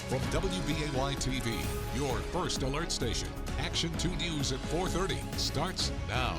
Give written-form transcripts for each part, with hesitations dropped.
From WBAY-TV, your first alert station, Action 2 News at 4:30 starts now.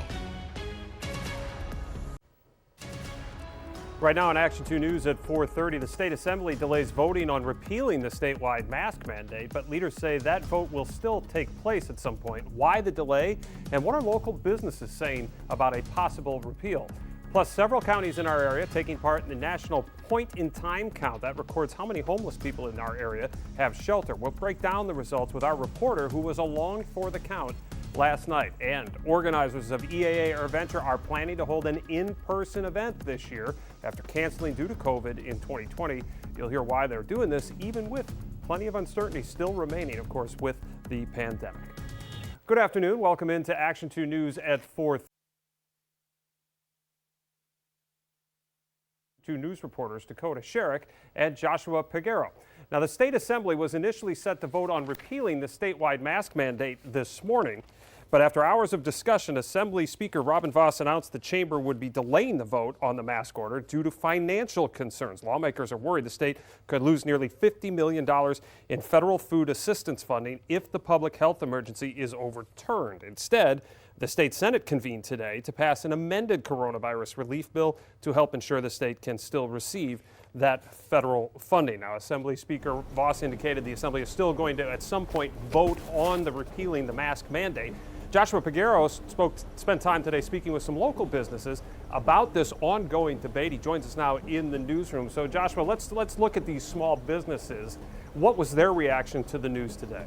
Right now on Action 2 News at 4:30, the state assembly delays voting on repealing the statewide mask mandate, but leaders say that vote will still take place at some point. Why the delay, and what are local businesses saying about a possible repeal? Plus, several counties in our area taking part in the national point-in-time count that records how many homeless people in our area have shelter. We'll break down the results with our reporter who was along for the count last night. And organizers of EAA AirVenture are planning to hold an in-person event this year after canceling due to COVID in 2020. You'll hear why they're doing this, even with plenty of uncertainty still remaining, of course, with the pandemic. Good afternoon. Welcome into Action 2 News at 4:30. Two news reporters, Dakota Sherrick and Joshua Peguero. Now, the state assembly was initially set to vote on repealing the statewide mask mandate this morning, but after hours of discussion, Assembly Speaker Robin Vos announced the chamber would be delaying the vote on the mask order due to financial concerns. Lawmakers are worried the state could lose nearly $50 million in federal food assistance funding if the public health emergency is overturned. Instead, the state Senate convened today to pass an amended coronavirus relief bill to help ensure the state can still receive that federal funding. Now, Assembly Speaker Vos indicated the Assembly is still going to, at some point, vote on the repealing the mask mandate. Joshua Peguero spent time today speaking with some local businesses about this ongoing debate. He joins us now in the newsroom. So, Joshua, let's look at these small businesses. What was their reaction to the news today?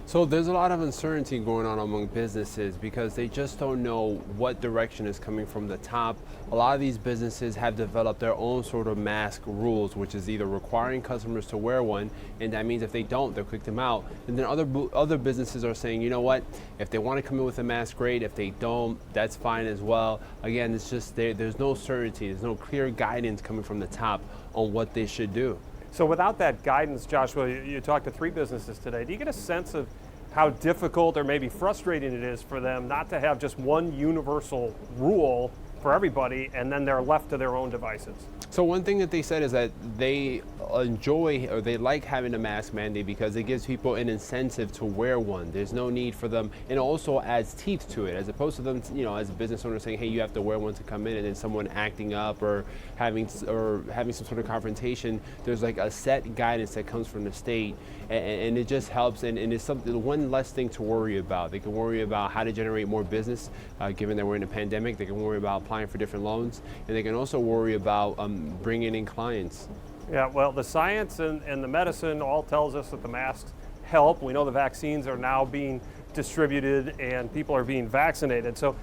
So there's a lot of uncertainty going on among businesses because they just don't know what direction is coming from the top. A lot of these businesses have developed their own sort of mask rules, which is either requiring customers to wear one, and that means if they don't, they'll kick them out. And then other businesses are saying, you know what, if they want to come in with a mask, great. If they don't, that's fine as well. Again, it's just there's no certainty. There's no clear guidance coming from the top on what they should do. So without that guidance, Joshua, you talked to three businesses today. Do you get a sense of how difficult or maybe frustrating it is for them not to have just one universal rule for everybody and then they're left to their own devices? So one thing that they said is that they enjoy or they like having a mask mandate because it gives people an incentive to wear one. There's no need for them, and it also adds teeth to it, as opposed to them, as a business owner saying, hey, you have to wear one to come in, and then someone acting up or having some sort of confrontation. There's like a set guidance that comes from the state, and it just helps, and it's something, one less thing to worry about. They can worry about how to generate more business, given that we're in a pandemic. They can worry about applying for different loans, and they can also worry about bringing in clients. Yeah, well, the science and the medicine all tells us that the masks help. We know the vaccines are now being distributed and people are being vaccinated. So,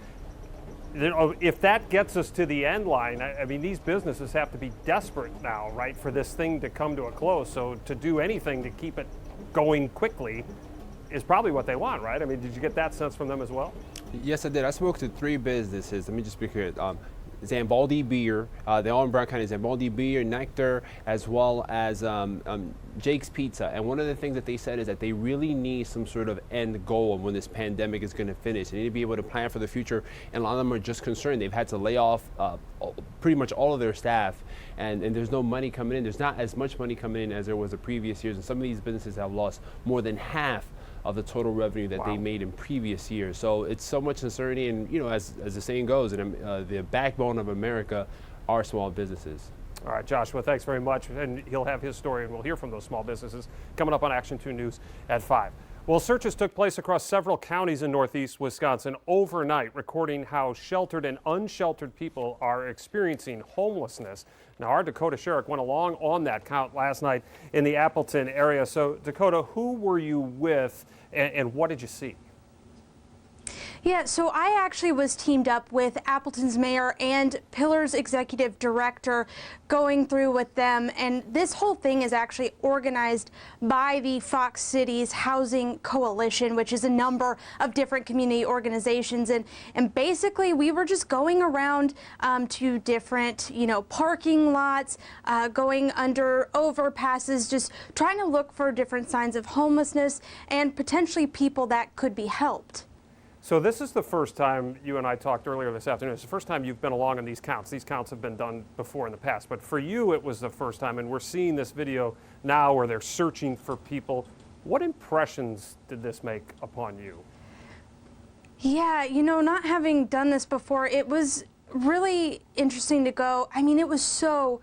if that gets us to the end line, I mean, these businesses have to be desperate now, right, for this thing to come to a close. So to do anything to keep it going quickly is probably what they want, right? I mean, did you get that sense from them as well? Yes, I did. I spoke to three businesses. Let me just be clear. Zambaldi Beer, they're all in Brown County. Zambaldi Beer, Nectar, as well as Jake's Pizza. And one of the things that they said is that they really need some sort of end goal of when this pandemic is going to finish. They need to be able to plan for the future. And a lot of them are just concerned. They've had to lay off pretty much all of their staff, and there's no money coming in. There's not as much money coming in as there was the previous years. And some of these businesses have lost more than half of the total revenue that they made in previous years. So it's so much uncertainty, and as the saying goes, the backbone of America are small businesses. All right, Joshua, thanks very much. And he'll have his story, and we'll hear from those small businesses coming up on Action 2 News at 5. Well, searches took place across several counties in northeast Wisconsin overnight, recording how sheltered and unsheltered people are experiencing homelessness. Now, our Dakota Sherrick went along on that count last night in the Appleton area. So, Dakota, who were you with and what did you see? Yeah, so I actually was teamed up with Appleton's mayor and Pillar's executive director going through with them, and this whole thing is actually organized by the Fox Cities Housing Coalition, which is a number of different community organizations, and basically we were just going around to different, parking lots, going under overpasses, just trying to look for different signs of homelessness and potentially people that could be helped. So this is the first time, you and I talked earlier this afternoon, it's the first time you've been along on these counts. These counts have been done before in the past, but for you it was the first time, and we're seeing this video now where they're searching for people. What impressions did this make upon you? Yeah, you know, not having done this before, it was really interesting to go. I mean, it was so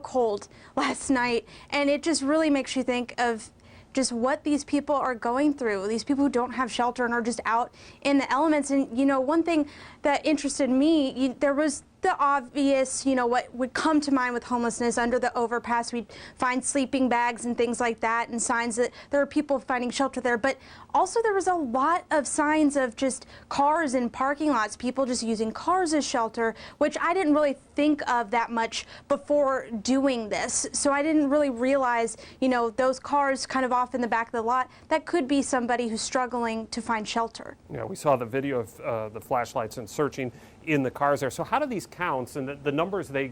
cold last night, and it just really makes you think of just what these people are going through, these people who don't have shelter and are just out in the elements. And, you know, one thing that interested me, there was the obvious, you know, what would come to mind with homelessness. Under the overpass, we'd find sleeping bags and things like that, and signs that there are people finding shelter there. But also there was a lot of signs of just cars in parking lots, people just using cars as shelter, which I didn't really think of that much before doing this. So I didn't really realize, you know, those cars kind of off in the back of the lot, that could be somebody who's struggling to find shelter. Yeah, we saw the video of the flashlights and searching in the cars there. So how do these counts and the numbers they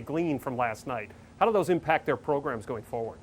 glean from last night, how do those impact their programs going forward?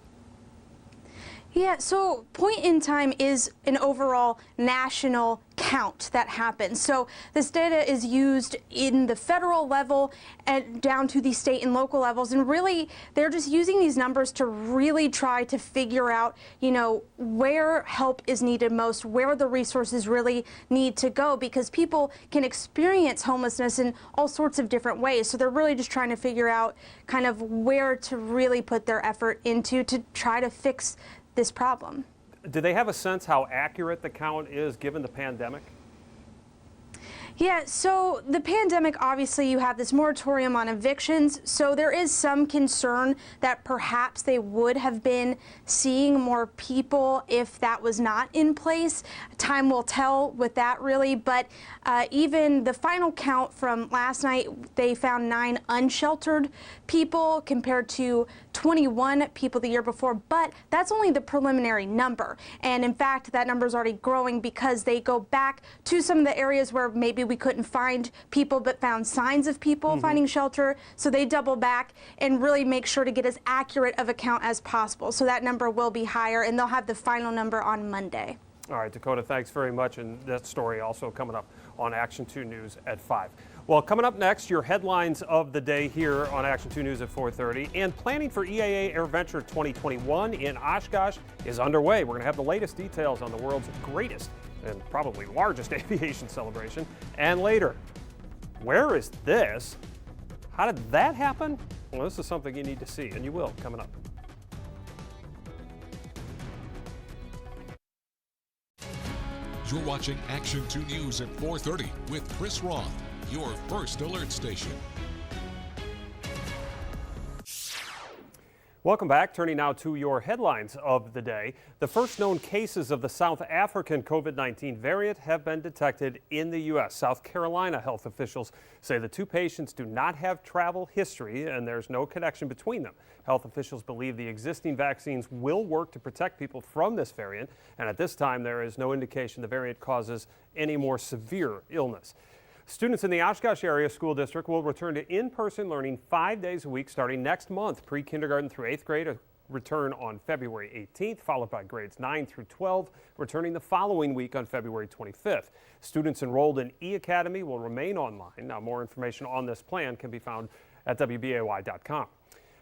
Yeah, so point in time is an overall national count that happens. So this data is used in the federal level and down to the state and local levels, and really they're just using these numbers to really try to figure out, you know, where help is needed most, where the resources really need to go, because people can experience homelessness in all sorts of different ways. So they're really just trying to figure out kind of where to really put their effort into to try to fix this problem. Do they have a sense how accurate the count is given the pandemic? Yeah, so the pandemic, obviously you have this moratorium on evictions, so there is some concern that perhaps they would have been seeing more people if that was not in place. Time will tell with that, really, but even the final count from last night, they found 9 unsheltered people compared to 21 people the year before, but that's only the preliminary number. And in fact, that number is already growing because they go back to some of the areas where maybe we couldn't find people but found signs of people finding shelter. So they double back and really make sure to get as accurate of a count as possible. So that number will be higher, and they'll have the final number on Monday. All right, Dakota, thanks very much. And that story also coming up on Action 2 News at 5. Well, coming up next, your headlines of the day here on Action 2 News at 4:30. And planning for EAA AirVenture 2021 in Oshkosh is underway. We're going to have the latest details on the world's greatest and probably largest aviation celebration. And later, where is this? How did that happen? Well, this is something you need to see, and you will, coming up. You're watching Action 2 News at 4:30 with Chris Roth, your first alert station. Welcome back. Turning now to your headlines of the day. The first known cases of the South African COVID-19 variant have been detected in the U.S. South Carolina health officials say the 2 patients do not have travel history and there's no connection between them. Health officials believe the existing vaccines will work to protect people from this variant, and at this time there is no indication the variant causes any more severe illness. Students in the Oshkosh Area School District will return to in-person learning 5 days a week starting next month. Pre-kindergarten through 8th grade return on February 18th, followed by grades 9 through 12, returning the following week on February 25th. Students enrolled in E-Academy will remain online. Now, more information on this plan can be found at WBAY.com.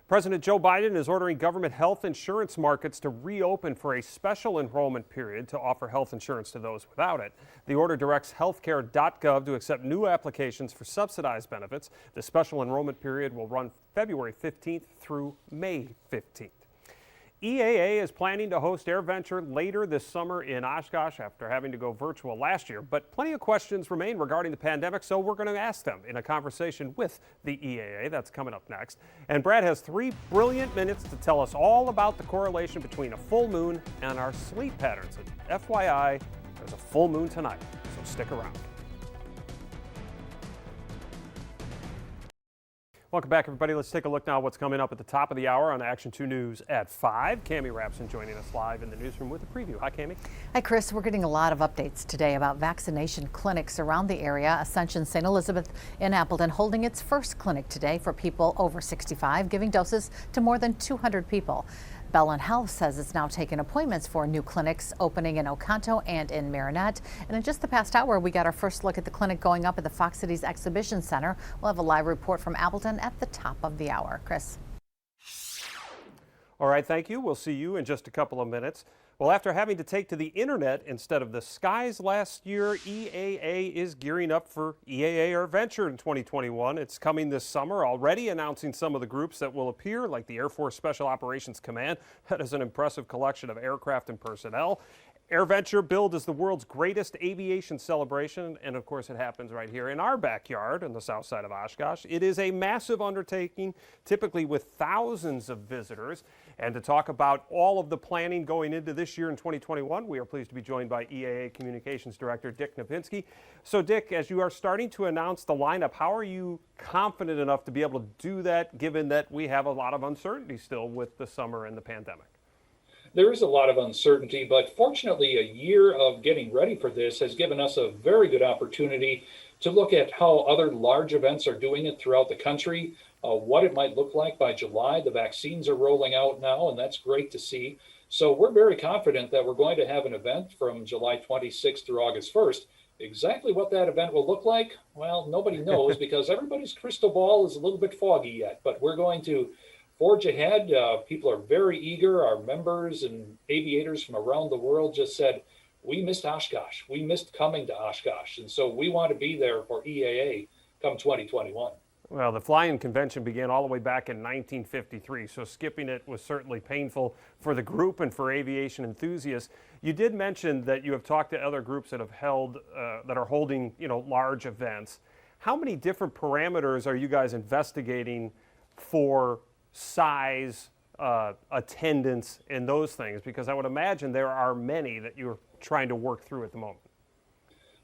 President Joe Biden is ordering government health insurance markets to reopen for a special enrollment period to offer health insurance to those without it. The order directs healthcare.gov to accept new applications for subsidized benefits. The special enrollment period will run February 15th through May 15th. EAA is planning to host AirVenture later this summer in Oshkosh after having to go virtual last year. But plenty of questions remain regarding the pandemic, so we're going to ask them in a conversation with the EAA. That's coming up next. And Brad has 3 brilliant minutes to tell us all about the correlation between a full moon and our sleep patterns. And FYI, there's a full moon tonight, so stick around. Welcome back, everybody. Let's take a look now at what's coming up at the top of the hour on Action 2 News at 5. Cami Rapson joining us live in the newsroom with a preview. Hi, Cami. Hi, Chris. We're getting a lot of updates today about vaccination clinics around the area. Ascension St. Elizabeth in Appleton holding its first clinic today for people over 65, giving doses to more than 200 people. Bellin Health says it's now taken appointments for new clinics opening in Oconto and in Marinette. And in just the past hour, we got our first look at the clinic going up at the Fox Cities Exhibition Center. We'll have a live report from Appleton at the top of the hour. Chris. All right, thank you. We'll see you in just a couple of minutes. Well, after having to take to the internet instead of the skies last year, EAA is gearing up for EAA AirVenture in 2021. It's coming this summer, already announcing some of the groups that will appear, like the Air Force Special Operations Command. That is an impressive collection of aircraft and personnel. AirVenture billed as the world's greatest aviation celebration, and of course it happens right here in our backyard on the south side of Oshkosh. It is a massive undertaking, typically with thousands of visitors. And to talk about all of the planning going into this year in 2021, we are pleased to be joined by EAA Communications Director Dick Napinski. So Dick, as you are starting to announce the lineup, how are you confident enough to be able to do that, given that we have a lot of uncertainty still with the summer and the pandemic? There is a lot of uncertainty, but fortunately, a year of getting ready for this has given us a very good opportunity to look at how other large events are doing it throughout the country, what it might look like by July. The vaccines are rolling out now, and that's great to see. So we're very confident that we're going to have an event from July 26th through August 1st. Exactly what that event will look like, well, nobody knows because everybody's crystal ball is a little bit foggy yet, but we're going to forge ahead. People are very eager. Our members and aviators from around the world just said, we missed Oshkosh. We missed coming to Oshkosh. And so we want to be there for EAA come 2021. Well, the flying convention began all the way back in 1953, so skipping it was certainly painful for the group and for aviation enthusiasts. You did mention that you have talked to other groups that have that are holding, large events. How many different parameters are you guys investigating for size, attendance, and those things? Because I would imagine there are many that you're trying to work through at the moment.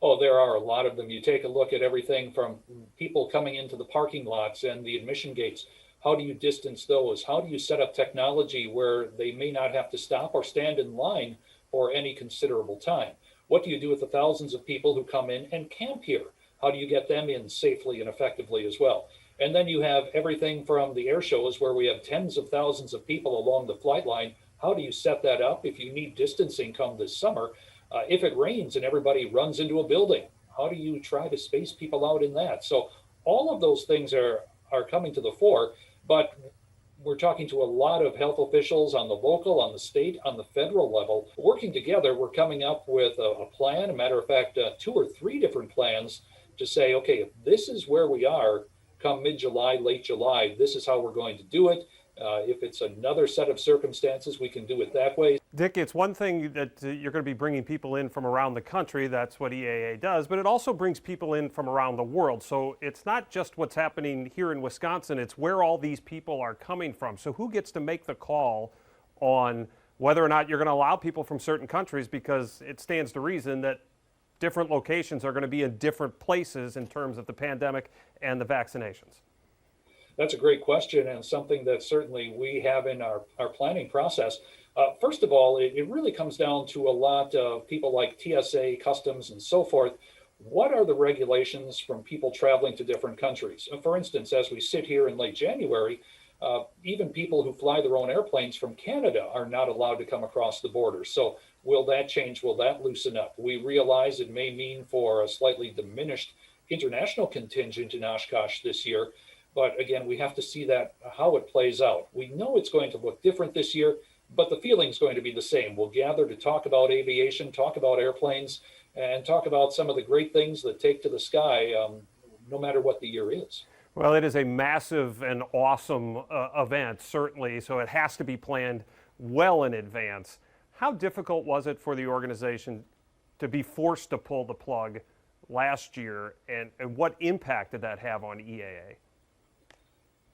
Oh, there are a lot of them. You take a look at everything from people coming into the parking lots and the admission gates. How do you distance those? How do you set up technology where they may not have to stop or stand in line for any considerable time? What do you do with the thousands of people who come in and camp here? How do you get them in safely and effectively as well? And then you have everything from the air shows where we have tens of thousands of people along the flight line. How do you set that up if you need distancing come this summer? If it rains and everybody runs into a building, how do you try to space people out in that? So all of those things are coming to the fore, but we're talking to a lot of health officials on the local, on the state, on the federal level. Working together, we're coming up with a plan. A matter of fact, 2 or 3 different plans to say, okay, if this is where we are come mid-July, late July, this is how we're going to do it. If it's another set of circumstances, we can do it that way. Dick, it's one thing that you're going to be bringing people in from around the country. That's what EAA does, but it also brings people in from around the world. So it's not just what's happening here in Wisconsin, it's where all these people are coming from. So who gets to make the call on whether or not you're going to allow people from certain countries, because it stands to reason that different locations are going to be in different places in terms of the pandemic and the vaccinations? That's a great question, and something that certainly we have in our planning process. First of all, it really comes down to a lot of people like TSA, Customs, and so forth. What are the regulations from people traveling to different countries? For instance, as we sit here in late January, even people who fly their own airplanes from Canada are not allowed to come across the border. So will that change? Will that loosen up? We realize it may mean for a slightly diminished international contingent in Oshkosh this year. But again, we have to see that how it plays out. We know it's going to look different this year, but the feeling is going to be the same. We'll gather to talk about aviation, talk about airplanes, and talk about some of the great things that take to the sky, no matter what the year is. Well, it is a massive and awesome event, certainly, so it has to be planned well in advance. How difficult was it for the organization to be forced to pull the plug last year, and what impact did that have on EAA?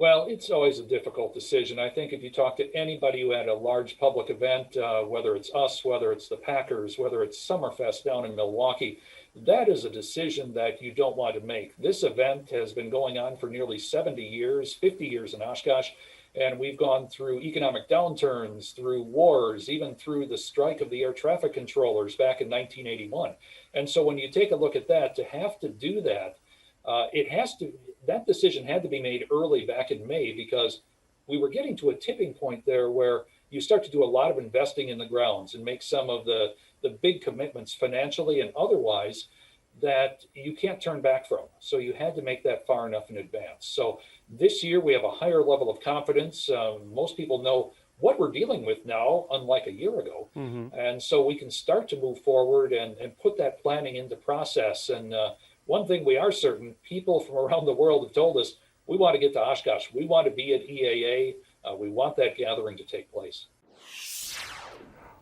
Well, it's always a difficult decision. I think if you talk to anybody who had a large public event, whether it's us, whether it's the Packers, whether it's Summerfest down in Milwaukee, that is a decision that you don't want to make. This event has been going on for nearly 70 years, 50 years in Oshkosh, and we've gone through economic downturns, through wars, even through the strike of the air traffic controllers back in 1981. And so when you take a look at that, to have to do that, that decision had to be made early back in May, because we were getting to a tipping point there where you start to do a lot of investing in the grounds and make some of the big commitments financially and otherwise that you can't turn back from. So you had to make that far enough in advance. So this year we have a higher level of confidence. Most people know what we're dealing with now, unlike a year ago. And so we can start to move forward and put that planning into process. And one thing we are certain, people from around the world have told us, we want to get to Oshkosh. We want to be at EAA. We want that gathering to take place.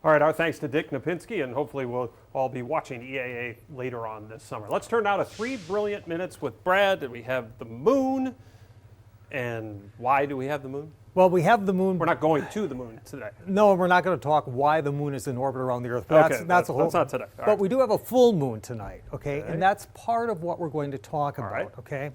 All right, our thanks to Dick Napinski, and hopefully we'll all be watching EAA later on this summer. Let's turn now to 3 brilliant minutes with Brad. We have the moon. And why do we have the moon? Well, we have the moon. We're not going to the moon today. No, we're not going to talk why the moon is in orbit around the Earth. But Okay, that's a whole. that's not today. All But right. we do have a full moon tonight, okay? Okay. And that's part of what we're going to talk about, right. okay?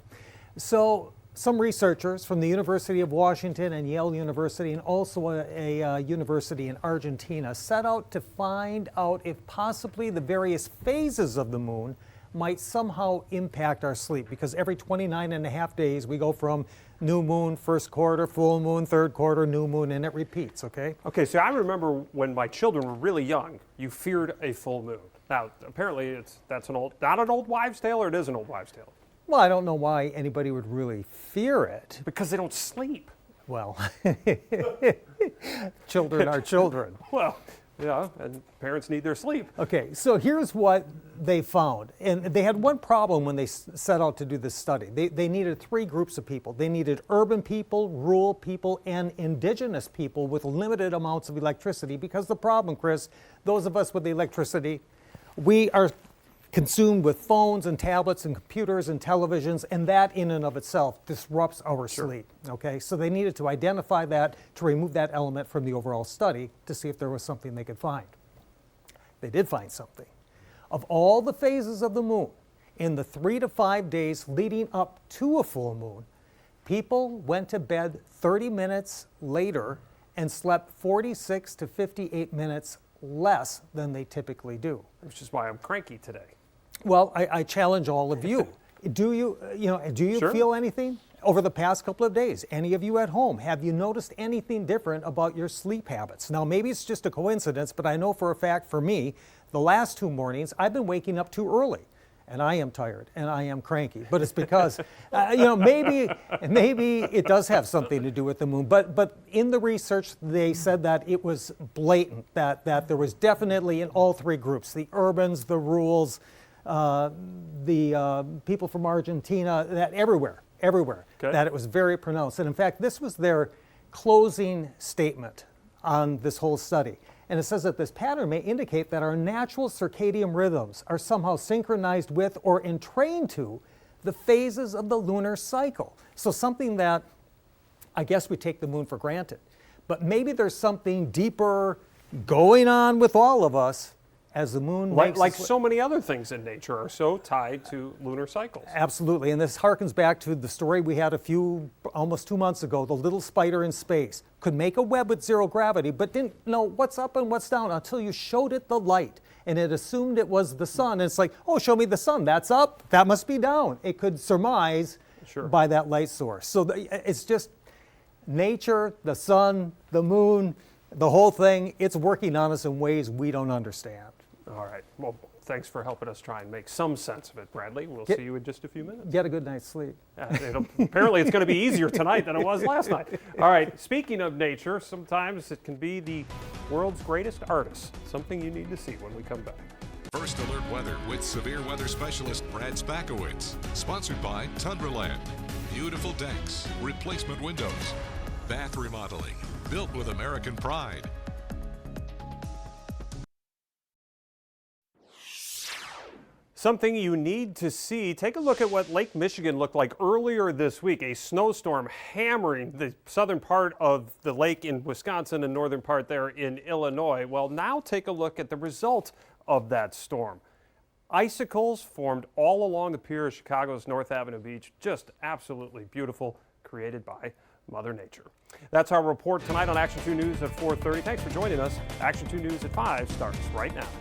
So some researchers from the University of Washington and Yale University, and also a university in Argentina, set out to find out if possibly the various phases of the moon might somehow impact our sleep, because every 29 and a half days we go from new moon, first quarter, full moon, third quarter, new moon, and it repeats, okay? Okay, so I remember when my children were really young, you feared a full moon. Now, apparently that's not an old wives' tale, or it is an old wives' tale? Well, I don't know why anybody would really fear it. Because they don't sleep. Well, children are children. Well, yeah, and parents need their sleep. Okay, so here's what they found. And they had one problem when they set out to do this study. They needed 3 groups of people. They needed urban people, rural people, and indigenous people with limited amounts of electricity. Because the problem, Chris, those of us with the electricity, we are consumed with phones and tablets and computers and televisions, and that in and of itself disrupts our sleep, okay? So they needed to identify that, to remove that element from the overall study to see if there was something they could find. They did find something. Of all the phases of the moon, in the 3 to 5 days leading up to a full moon, people went to bed 30 minutes later and slept 46 to 58 minutes less than they typically do. Which is why I'm cranky today. Well, I challenge all of you. Do you Sure. feel anything over the past couple of days? Any of you at home, have you noticed anything different about your sleep habits? Now, maybe it's just a coincidence, but I know for a fact for me, the last 2 mornings, I've been waking up too early. And I am tired, and I am cranky. But it's because, maybe it does have something to do with the moon. But in the research, they said that it was blatant, that there was definitely in all 3 groups, the urbans, the rurals, the people from Argentina, that everywhere, Okay. that it was very pronounced. And in fact, this was their closing statement on this whole study. And it says that this pattern may indicate that our natural circadian rhythms are somehow synchronized with or entrained to the phases of the lunar cycle. So something that I guess we take the moon for granted. But maybe there's something deeper going on with all of us as the moon makes Like its way- so many other things in nature are so tied to lunar cycles. Absolutely, and this harkens back to the story we had almost 2 months ago. The little spider in space could make a web with 0 gravity, but didn't know what's up and what's down until you showed it the light, and it assumed it was the sun. And it's like, oh, show me the sun. That's up. That must be down. It could surmise Sure. by that light source. So it's just nature, the sun, the moon, the whole thing. It's working on us in ways we don't understand. All right. Well, thanks for helping us try and make some sense of it, Bradley. We'll see you in just a few minutes. Get a good night's sleep. Apparently, it's going to be easier tonight than it was last night. All right. Speaking of nature, sometimes it can be the world's greatest artist. Something you need to see when we come back. First Alert Weather with severe weather specialist Brad Spakowitz. Sponsored by Tundraland. Beautiful decks, replacement windows, bath remodeling, built with American pride. Something you need to see. Take a look at what Lake Michigan looked like earlier this week. A snowstorm hammering the southern part of the lake in Wisconsin and northern part there in Illinois. Well, now take a look at the result of that storm. Icicles formed all along the pier of Chicago's North Avenue Beach. Just absolutely beautiful, created by Mother Nature. That's our report tonight on Action 2 News at 4:30. Thanks for joining us. Action 2 News at 5 starts right now.